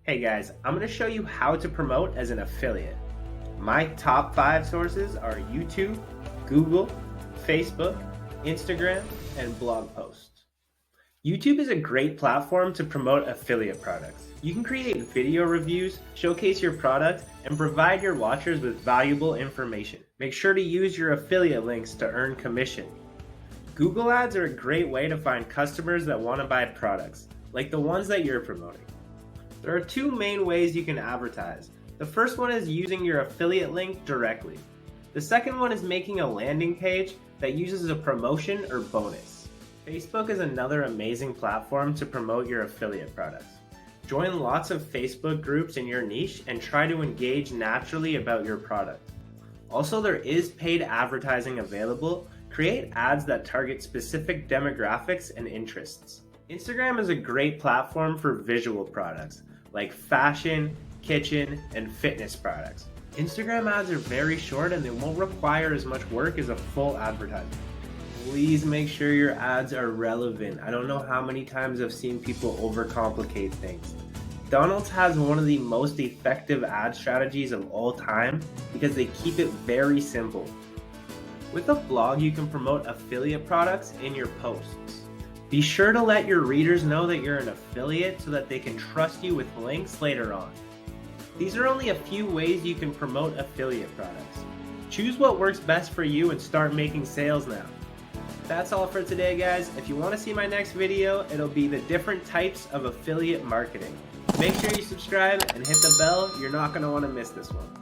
Hey guys, I'm going to show you how to promote as an affiliate. My top 5 sources are YouTube, Google, Facebook, Instagram, and blog posts. YouTube is a great platform to promote affiliate products. You can create video reviews, showcase your product, and provide your watchers with valuable information. Make sure to use your affiliate links to earn commission. Google ads are a great way to find customers that want to buy products, like the ones that you're promoting. There are two main ways you can advertise. The first one is using your affiliate link directly. The second one is making a landing page that uses a promotion or bonus. Facebook is another amazing platform to promote your affiliate products. Join lots of Facebook groups in your niche and try to engage naturally about your product. Also, there is paid advertising available. Create ads that target specific demographics and interests. Instagram is a great platform for visual products like fashion, kitchen, and fitness products. Instagram ads are very short and they won't require as much work as a full advertisement. Please make sure your ads are relevant. I don't know how many times I've seen people overcomplicate things. McDonald's has one of the most effective ad strategies of all time because they keep it very simple. With a blog, you can promote affiliate products in your posts. Be sure to let your readers know that you're an affiliate so that they can trust you with links later on. These are only a few ways you can promote affiliate products. Choose what works best for you and start making sales now. That's all for today, guys. If you want to see my next video, it'll be the different types of affiliate marketing. Make sure you subscribe and hit the bell. You're not going to want to miss this one.